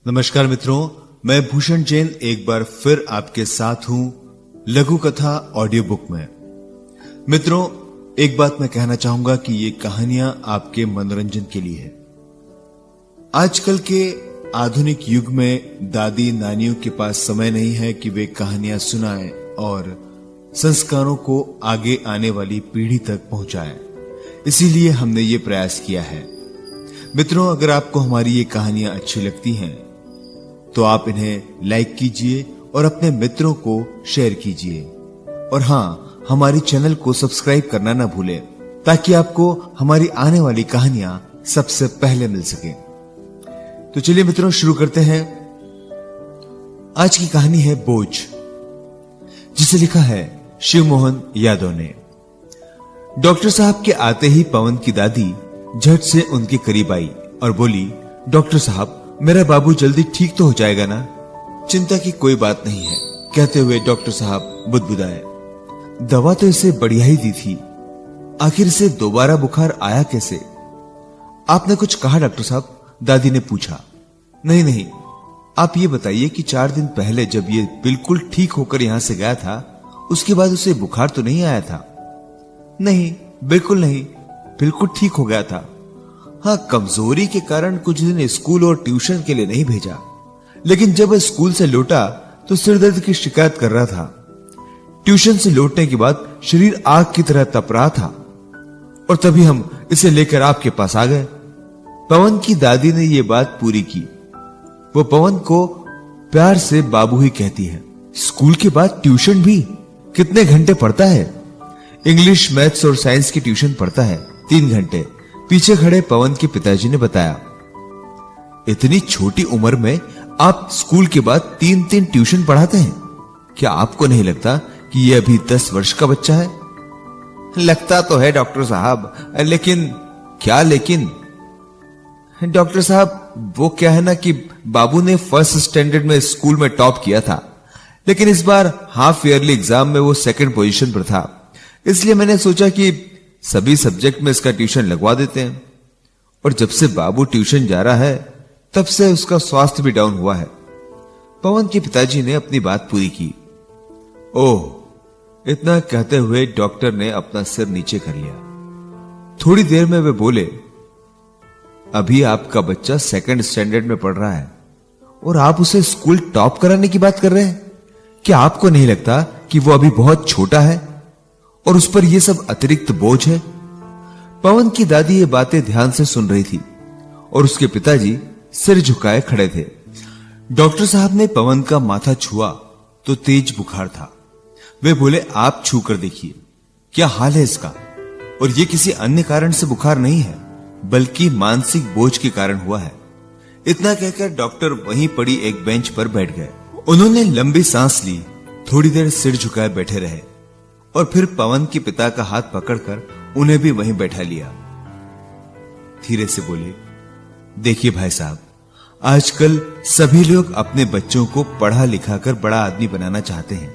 नमस्कार मित्रों, मैं भूषण जैन एक बार फिर आपके साथ हूं लघु कथा ऑडियो बुक में। मित्रों, एक बात मैं कहना चाहूंगा कि ये कहानियां आपके मनोरंजन के लिए है। आजकल के आधुनिक युग में दादी नानियों के पास समय नहीं है कि वे कहानियां सुनाएं और संस्कारों को आगे आने वाली पीढ़ी तक पहुंचाएं। इसीलिए हमने ये प्रयास किया है। मित्रों, अगर आपको हमारी ये कहानियां अच्छी लगती हैं तो आप इन्हें लाइक कीजिए और अपने मित्रों को शेयर कीजिए। और हां, हमारी चैनल को सब्सक्राइब करना ना भूलें ताकि आपको हमारी आने वाली कहानियां सबसे पहले मिल सके। तो चलिए मित्रों, शुरू करते हैं। आज की कहानी है बोझ, जिसे लिखा है शिव मोहन यादव ने। डॉक्टर साहब के आते ही पवन की दादी झट से उनके करीब आई और बोली, डॉक्टर साहब, मेरा बाबू जल्दी ठीक तो हो जाएगा ना? चिंता की कोई बात नहीं है, कहते हुए डॉक्टर साहब बुदबुदाए। दवा तो इसे बढ़िया ही दी थी, आखिर इसे दोबारा बुखार आया कैसे? आपने कुछ कहा डॉक्टर साहब? दादी ने पूछा। नहीं, आप ये बताइए कि 4 दिन पहले जब ये बिल्कुल ठीक होकर यहां से गया था, उसके बाद उसे बुखार तो नहीं आया था? नहीं, बिल्कुल नहीं, बिल्कुल ठीक हो गया था। हाँ, कमजोरी के कारण कुछ दिन स्कूल और ट्यूशन के लिए नहीं भेजा, लेकिन जब वह स्कूल से लौटा तो सिर दर्द की शिकायत कर रहा था। ट्यूशन से लौटने के बाद शरीर आग की तरह तप रहा था और तभी हम इसे लेकर आपके पास आ गए। पवन की दादी ने यह बात पूरी की। वो पवन को प्यार से बाबू ही कहती है। स्कूल के बाद ट्यूशन भी? कितने घंटे पढ़ता है? इंग्लिश, मैथ्स और साइंस की ट्यूशन पढ़ता है 3 घंटे, पीछे खड़े पवन के पिताजी ने बताया। इतनी छोटी उम्र में आप स्कूल के बाद 3 ट्यूशन पढ़ाते हैं? क्या आपको नहीं लगता कि यह अभी 10 वर्ष का बच्चा है? लगता तो है डॉक्टर साहब, लेकिन क्या लेकिन? डॉक्टर साहब, वो क्या है ना कि बाबू ने फर्स्ट स्टैंडर्ड में स्कूल में टॉप किया था, लेकिन इस बार हाफ ईयरली एग्जाम में वो 2nd पोजीशन पर था। इसलिए मैंने सोचा कि सभी सब्जेक्ट में इसका ट्यूशन लगवा देते हैं। और जब से बाबू ट्यूशन जा रहा है तब से उसका स्वास्थ्य भी डाउन हुआ है। पवन के पिताजी ने अपनी बात पूरी की। ओह, इतना कहते हुए डॉक्टर ने अपना सिर नीचे कर लिया। थोड़ी देर में वे बोले, अभी आपका बच्चा 2nd स्टैंडर्ड में पढ़ रहा है और आप उसे स्कूल टॉप कराने की बात कर रहे हैं? क्या आपको नहीं लगता कि वो अभी बहुत छोटा है और उस पर यह सब अतिरिक्त बोझ है? पवन की दादी ये बातें ध्यान से सुन रही थी और उसके पिताजी सिर झुकाए खड़े थे। डॉक्टर साहब ने पवन का माथा छुआ तो तेज बुखार था। वे बोले, आप छू कर देखिए, क्या हाल है इसका? और ये किसी अन्य कारण से बुखार नहीं है, बल्कि मानसिक बोझ के कारण हुआ है। इतना कहकर डॉक्टर वहीं पड़ी एक बेंच पर बैठ गए। उन्होंने लंबी सांस ली, थोड़ी देर सिर झुकाए बैठे रहे और फिर पवन के पिता का हाथ पकड़कर उन्हें भी वहीं बैठा लिया। धीरे से बोले, देखिए भाई साहब, आजकल सभी लोग अपने बच्चों को पढ़ा लिखा कर बड़ा आदमी बनाना चाहते हैं।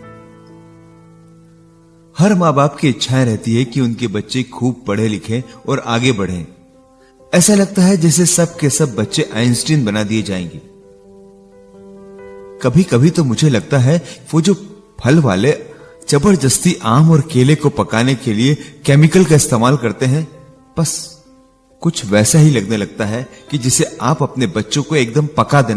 हर माँ बाप की इच्छाएं रहती है कि उनके बच्चे खूब पढ़े लिखे और आगे बढ़ें। ऐसा लगता है जैसे सब के सब बच्चे आइंस्टीन बना दिए जाएंगे। कभी कभी तो मुझे लगता है वो जो फल वाले जबरदस्ती आम और केले को पकाने के लिए केमिकल का इस्तेमाल करते हैं, बस कुछ वैसा ही लगने लगता है कि जिसे आप अपने बच्चों को एकदम पका देना